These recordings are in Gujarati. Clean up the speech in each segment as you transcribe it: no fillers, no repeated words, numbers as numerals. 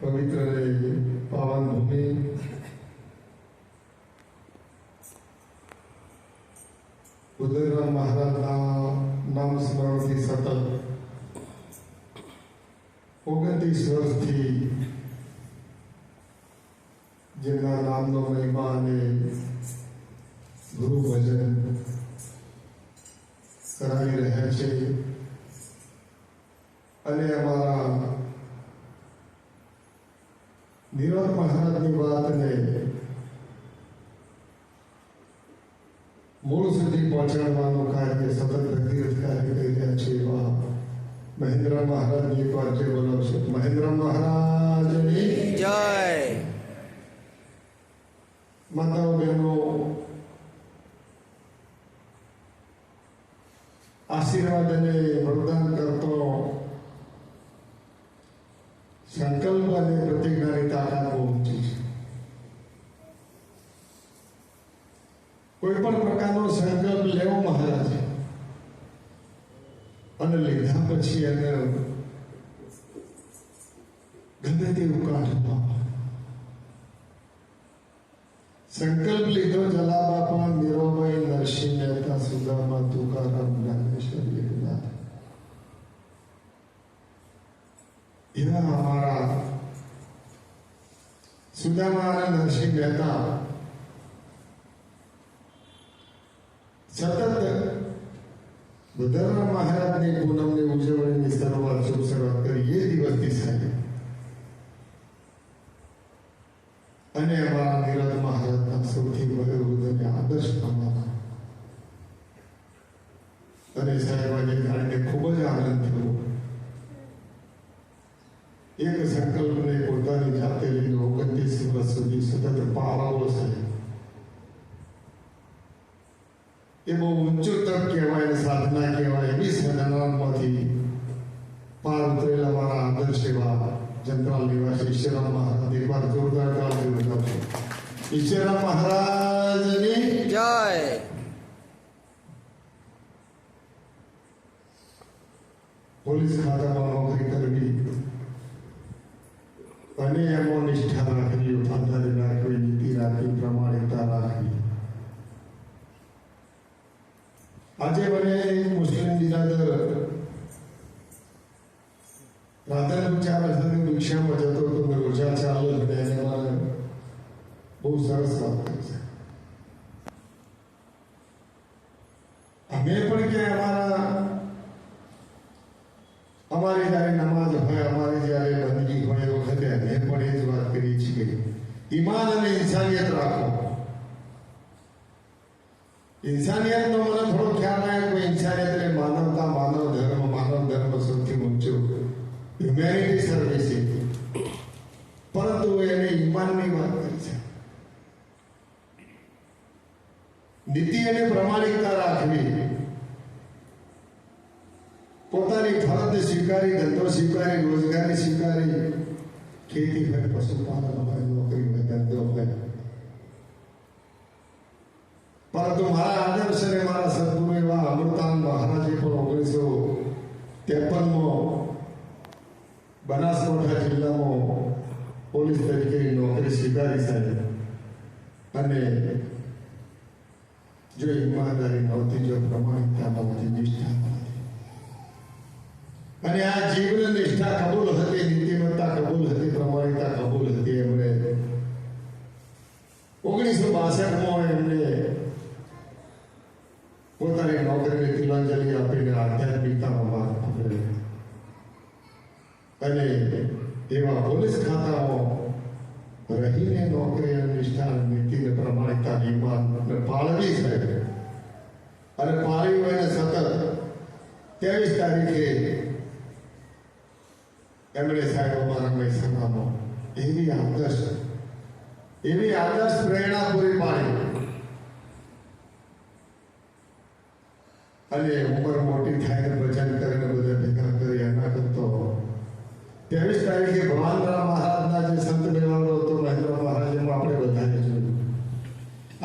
પવિત્ર પાવન ભૂમિ ઉદયરામ મહારાજના નામ સ્મરણથી સતત 29 વર્ષથી જેમના નામનો મહિમા અને ગુરુ ભજન કરાવી રહ્યા છે અને અમારા નિરંજન મહારાજની વાતને મૂળ સુધી પહોંચાડવાનું કાર્ય સતત ભગીરથ કાર્ય કરી રહ્યા છે એવા મહેન્દ્ર મહારાજની પાસે બોલાવશે. મહેન્દ્ર મહારાજની જય. માતાઓ બહેનો, આશીર્વાદ અને વરદાન કરતો સંકલ્પ અને પ્રતિજ્ઞાની તાકાત બહુ ઊંચી છે. કોઈ પણ પ્રકારનો સંકલ્પ લેવો મહારાજ અને લીધા પછી એને ગમે તેવું કાઢવા. સંકલ્પ લીધો જલાબાપા, મીરાબાઈ, નરસિંહ મહેતા, સુદામા, તુકારામ, જ્ઞાનેશ્વર, એકનાથ એવા અમારા સુદામા અને નરસિંહ મહેતા સતત બુદ્ધરામ મહારાજની પૂનમની ઉજવણીની શરૂઆત કરી એ દિવસથી થાય અને અમારા નિરંજન મહારાજના સૌથી વયોવૃદ્ધ અને આદર્શ પ્રમાણ અને સાહેબ આજે જાણીને ખૂબ જ આનંદ થયો. એક સંકલ્પને પોતાની જાતે લઈને 29 વર્ષ સુધી સતત પાળવો છે એ બહુ ઊંચું તક કહેવાય, સાધના કહેવાય. એવી સાધનામાંથી પાર ઉતરેલા મારા આદર્શ એવા જંત્રાલ નિવાસી ઈશ્વરામ મહારાજ, એક વાર જોરદાર તાળી બજાવજો. ઈશ્વરામ મહારાજની જય. પોલીસ ખાતામાં નોકરી કરવી અને એમાં નિષ્ઠા રાખવી, વફાદારી રાખવી, નીતિ રાખવી, પ્રમાણિકતા રાખવી. આજે મને મુસ્લિમ બિરાદર રાધન ચાર હજારની રિક્ષામાં જતો હતો, મેં રોજા ચાલુ અને એને મને બહુ સરસ વાત કરી છે. અમે પણ કે અમારી જયારે નમાઝ હોય, અમારી જયારે બંદગી હોય એ વખતે અમે પણ એ જ વાત કરીએ છીએ, ઈમાન અને ઇન્સાનિયત રાખો. ઇન્સાનિયતનો મને થોડો ખ્યાલ આવે. કોઈ ઇન્સાનિયત એટલે માનવતા, માનવ ધર્મ સૌથી ઊંચો, હ્યુમેનિટી સર્વિસ. પરંતુ એને ઈમાનની વાત કરી છે. નીતિ અને પ્રમાણિકતા રાખવી, પોતાની ફરજ સ્વીકારી, ધંધો સ્વીકારી, રોજગારી સ્વીકારી, ખેતી હોય, પશુપાલન હોય, નોકરી હોય, ધંધો હોય. પરંતુ મારા આદર્શ અને મારા સદગુરુ એવા અમૃતાન મહારાજે પણ 1953માં બનાસકાંઠા જિલ્લામાં પોલીસ તરીકે નોકરી સ્વીકારી સાહેબ. અને જો ઈમાનદારી નહોતી, જો પ્રમાણિકતા નહોતી, નિષ્ઠા નહોતી, અને આ જીવન નિષ્ઠા કબૂલ હતી, નીતિમત્તા કબૂલ હતી, પ્રમાણિકતા કબૂલ હતી, એમણે 1962માં એમને પોતાની નોકરીને તિલાંજલિ આપીને આધ્યાત્મિકતામાં માર્ગ પકડ્યો અને એવા પોલીસ ખાતામાં રહીને નોકરી અને નિષ્ઠા, નીતિ, પ્રમાણિકતા, ઈમાન પાળવી છે. અને પાળી હોય સતત 23 તારીખે એમણે સાહેબ અમારા મહેસાણામાં એવી આદર્શ પ્રેરણા પૂરી પાડી. અને ઉંમર મોટી થાય ભજન કરીને બધા ભેગા કરી એના કરતો 23 તારીખે ભગવાનરામ મહારાજના જે સંત મેળાવડો હતો મહેન્દ્ર મહારાજ, એમાં આપણે બધાએ જોયું.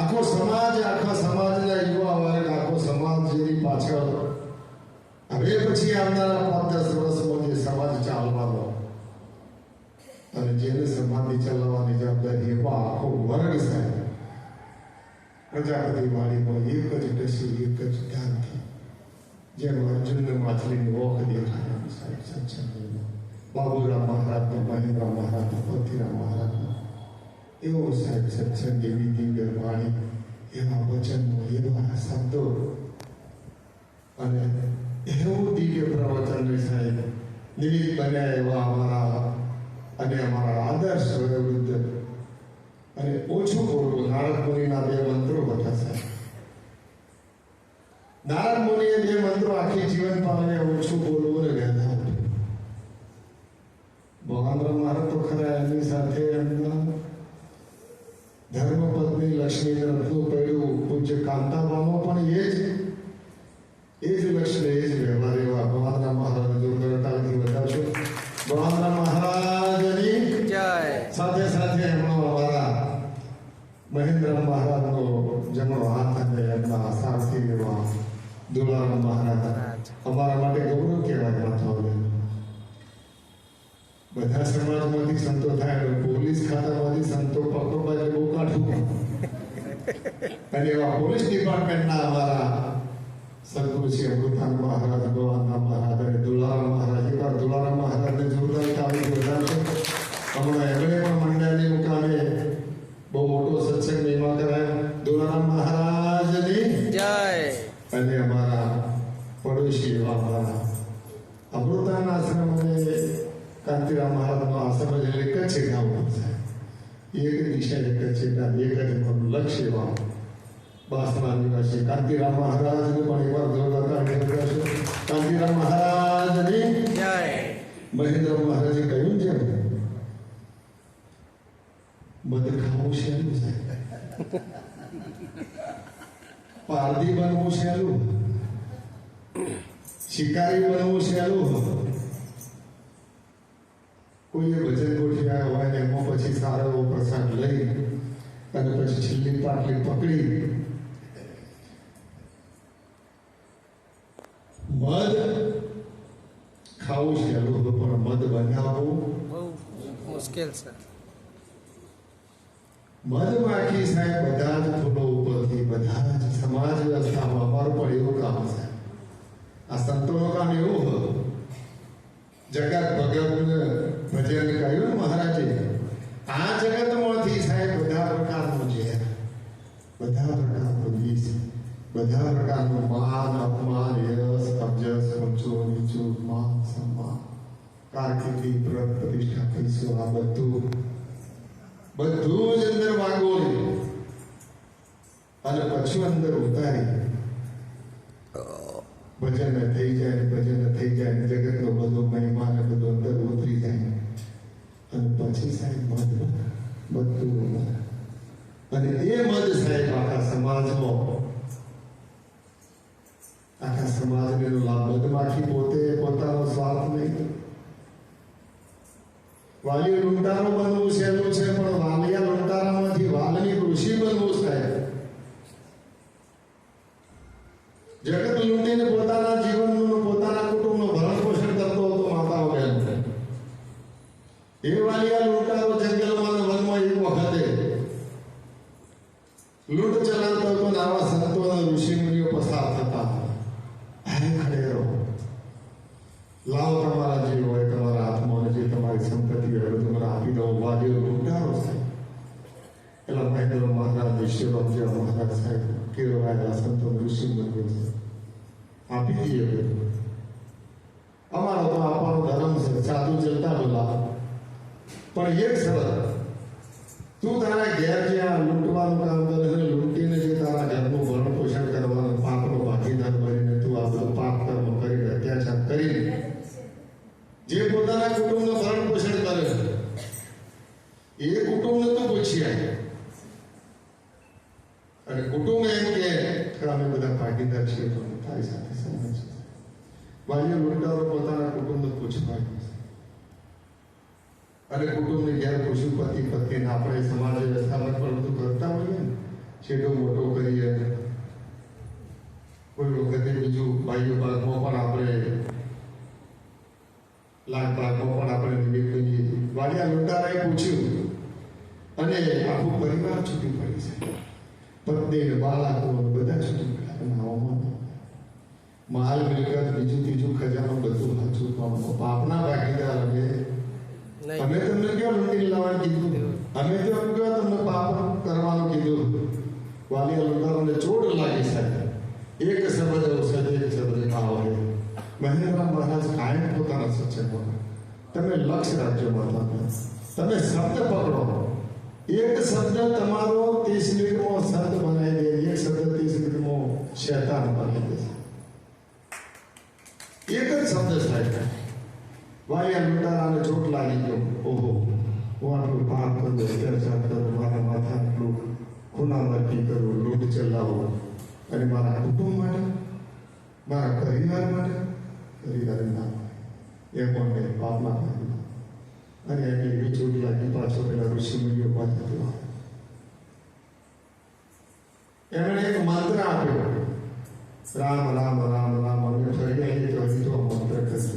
આખો સમાજના યુવા વર્ગ, આખો સમાજ જેની પાછળ હવે પછી આવનારા 5-10 વર્ષમાં જે સમાજ ચાલવાનો અને જે સમાધિ ચલાવવાની જવાબદારી એવો આખો વર્ગ સાહેબ પ્રજાપતિ વાળીમાં એક જ ટસી એક જ ધ્યાનથી જેમ અર્જુનને માછલીની ઓખ દેખાય સાહેબ સત્સંગમાં બાબુરામ મહારાજનો મહેન્દ્ર મહારાજનો પૃથ્વીરામ મહારાજનો એવો સાહેબ સત્સંગ એવી દિવ્ય વાણી એવા વચનો એવા શબ્દો અને એવું દિવ્ય પ્રવચન સાહેબ નિમિત્ત બન્યા એવા અમારા અને અમારા આદર્શ વૃદ્ધ અને ઓછું બોલવું નારદ મુનિના 2 મંત્રો હતા સાહેબ. નારદ મુનિએ 2 મંત્રો આખી જીવન પામે ઓછું બોલવું ને વ્યથા ભગવાન મહારાજ તો ખરા એમની સાથે એમના ધર્મપત્ની લક્ષ્મી રથનું પડ્યું પૂજ્ય કાંતાબાનો પણ એ જ લક્ષ્ય એ જ વ્યવહાર એવા ભગવાન મહારાજ જોરદારતાથી વધારશો. ભગવાન મહારાજની જય. સાથે સાથે એમનો અમારા મહેન્દ્ર મહારાજનો જમણો હાથ અને એમના સારથી એવા દુલારામ મહારાજ અમારા માટે ગૌરવ કહેવાય. માથાઓ બધા સમાજમાંથી સંતો થાય પોલીસ ખાતામાંથી સંતો પકડવા એટલે બહુ કાઢવું અને એવા પોલીસ ડિપાર્ટમેન્ટના અમારા સદગુરુ શ્રી અમૃતાન મહારાજ ભગવાનના મહારાજ અને દુલારામ મહારાજ એવા દુલારામ મહારાજને જોરદાર તાળી વધારશે. હમણાં એમણે પણ મંડળની મુકામે બહુ મોટો સત્સંગ મહિમા કરાયો. દુલારામ મહારાજની જય. અને અમારા પડોશી એવા અમારા અમૃતાન આશ્રમ અને કાંતિરામ મહારાજનો આશ્રમ એટલે એક જ છે ગામ સાહેબ. એક દિશા એક જ છે એક જ અમારું લક્ષ્ય એવા બાસના નિવાસી કાંતિરામ મહારાજને પણ એકવાર જોરદાર છે. કાંતિરામ મહારાજની જય. મહેન્દ્ર મહારાજે કહ્યું છે મધ ખાવું સહેલું સાહેબ, પારધી બનવું સહેલું, શિકારી બનવું સહેલું. કોઈએ ભજન ગોઠવ્યા હોય ને એમાં પછી સારો એવો પ્રસાદ લઈ અને પછી છેલ્લી પાટલી પકડી મધ ખાવું સહેલું પણ મધ બનાવવું બહુ મુશ્કેલ છે. મધમાખી સાહેબ બધા જ ફૂલો ઉપરથી બધા જ સમાજ વ્યવસ્થામાં અમારું પણ એવું કામ છે. આ સંતોનું કામ એવું હતું. જગત ભગતને ભજન કહ્યું ને મહારાજે, આ જગતમાંથી સાહેબ બધા પ્રકારનું ઝેર, બધા પ્રકારનું વિષ, બધા પ્રકારનું માન અપમાન યશ અબજસ ઊંચું નીચું માન સન્માન કારકિર્દી પ્રતિષ્ઠા પૈસો આ બધું જ અંદર વાગોળી અને પછી અંદર ઉતારી ભજન થઈ જાય જગતનો બધો મહિમા ને બધો અંદર ઉતરી જાય અને પછી સાહેબ મધ બધું અને એ મધ સાહેબ આખા સમાજને લાભ. મધમાખી પોતે પોતાનો સ્વાર્થ નહીં. વાલી લૂંટારો બનવું સહેલું છે પણ વાલિયા લૂંટારામાંથી વાલની ઋષિ બનવું સાહેબ. જગત લૂંટીને પોતાના જીવનનું પોતાના કુટુંબનું ભરણ પોષણ કરતો હતો માતાઓ બહેન. એ વાલિયા લૂંટારો જંગલમાં વનમાં એક વખતે લૂંટ ચલાવતો હતો ને આવા સંતો અને ઋષિ મુનિઓ પસાર થતા ખડે રહો, લાવો તમારા જે હોય તમારા હાથમાં જે તમારી સંપત્તિ હોય બધું મને આપી દો. વાલીઓ લૂંટારો સાહેબ. એટલે મહેન્દ્ર મહારાજ વિશ્વરામ જેવા મહારાજ સાહેબ કેળવાયેલા સંતો ઋષિ મુનિઓ આપી દઈએ બધું. અમારો તો આપવાનો ધર્મ છે, સાધુ ચલતા બોલા. પણ એક શરત, તું તારા ઘેર જ્યાં લૂંટવાનું કામ કરે છે લૂંટીને જે તારા ઘરનું ભરણ પોષણ કરવાનું પાપનો ભાગીદાર બનીને તું આ બધું પાપ કર્મ કરીને અત્યાચાર કરીને જે પોતાના કુટુંબનું ભરણ પોષણ કરે એ કુટુંબને તું પૂછી અને કુટુંબ એમ કે અમે બધા ભાગીદાર છીએ તો તારી સાથે સહમત છે. વાલીઓ લૂંટારો પોતાના કુટુંબને પૂછવા અને કુટુંબની ઘેર પૂછ્યું પતિ પત્નીને આપણે સમાજ વ્યવસ્થામાં પણ બધું કરતા હોઈએ ને છેડો મોટો કરીએ. કોઈ વખતે બીજું ભાઈઓ ભાગમાં પણ આપણે લાખ ભાગમાં પણ આપણે નિમિત્ત કરીએ. વાલિયા લૂંટારાએ પૂછ્યું અને આખું પરિવાર છૂટી પડી છે. પત્ની બાળકો બધા છૂટી પડ્યા અને આવામાં માલ મિલકત બીજું ત્રીજું ખજાનો બધું હાચું પામો પાપના ભાગીદાર અમે તમને ક્યાં લૂંટી લાવવાનું કીધું? અમે તો એમ કહ્યું તમને પાપ કરવાનું કીધું. વાલિયા લુંટારોને ચોટ લાગી સાહેબ. એક શબ્દ ઔષધ એક શબ્દ ભાવ હોય. મહેન્દ્ર મહારાજ કાયમ પોતાના સત્સંગમાં તમે લક્ષ્ય રાખજો માતા. તમે શબ્દ પકડો. એક શબ્દ તમારો 30 મિનિટમાં સંત બનાવી દે. એક શબ્દ 30 મિનિટમાં શૈતાન બનાવી દે. એક જ શબ્દ સાહેબ. વાલિયા લુંટારાને ચોટ લાગી ગયો. ઓહો હું આટલું પાપ કરું, અત્યાચાર કરું, મારા માથા આટલું ખૂનામર્દી કરું, લૂંટ ચલાવું અને મારા કુટુંબ માટે, મારા પરિવાર માટે પરિવાર ના એ પણ પાપના ભાગીદાર. અને એની એવી ચોટ લાગી. પાછો પેલા ઋષિ મુનિઓ પાછા એમણે એક મંત્ર આપ્યો, રામ રામ રામ રામ. અમે ફરી આવીએ તો હજી તો મંત્ર કરશે.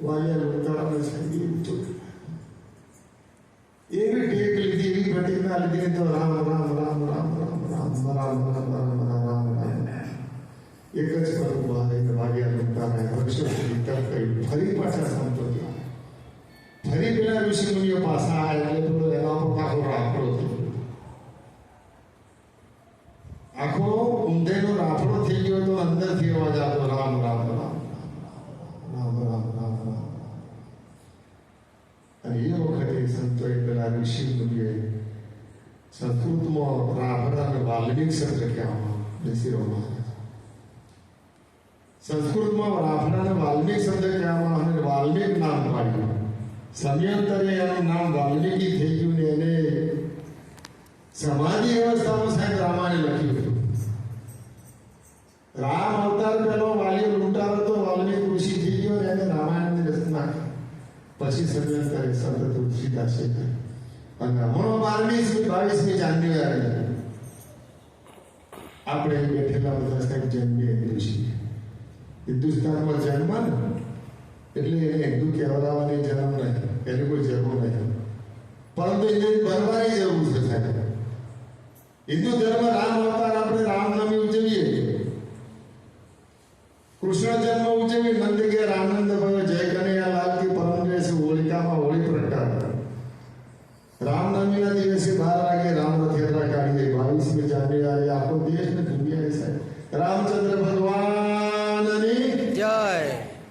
વાલિયા લુંટારાને સાંભળી એવી ચોટ, એવી ટેક લીધી, એવી પ્રતિજ્ઞા લીધી તો રામ રામ રામ રામ રામ રામ રામ રામ રામ રામ. એક જ પર ઉભા રહીને વાલિયા લુંટારાએ વર્ષો સુધી તપ કર્યું. ફરી પાછા સંતો થયા. ફરી પેલા ઋષિ મુનિઓ પાછા આવ્યા એટલે થોડો એના પર આખો રાફડો થયો. આખો ઊંધેનો રાફડો થઈ ગયો તો અંદરથી અવાજ આવતો રામ રામ રામ રામ રામ રામ રામ. અને એ વખતે સંતોએ પેલા ઋષિ મુનિઓએ સંસ્કૃતમાં રાફડાને વાલ્મીક શબ્દ કહેવામાં બેસીરો મહારાજ. સંસ્કૃતમાં રાફડાને વાલ્મીક શબ્દ કહેવામાં અને વાલ્મીક નામ પાડ્યું. સમયાંતરે એનું નામ વાલ્મીકી થઈ ગયું ને એને સમાધિ અવસ્થામાં સાહેબ રામાયણ લખ્યું હતું. રામ અવતાર પહેલો વાલિયો લુંટારો તો વાલ્મીક ઋષિ થઈ ગયો ને એને રામાયણની રચના કરી. પછી સમયાંતરે સંત તુલસીદાસે કરી. અને હમણાં 22મી જાન્યુઆરી આપણે બેઠેલા બધા સાહેબ જન્મીએ ઋષિ હિન્દુસ્તાનમાં જન્મ ને એટલે એને હિન્દુ કહેવડાવવાની જરૂર નહીં, એની કોઈ જરૂર નહીં. પરંતુ એને બનવાની જરૂર છે સાહેબ. હિન્દુ ધર્મ રામ અવતાર આપણે રામનવમી ઉજવીએ, કૃષ્ણ જન્મ ઉજવીએ, નંદ કે આનંદ ભયો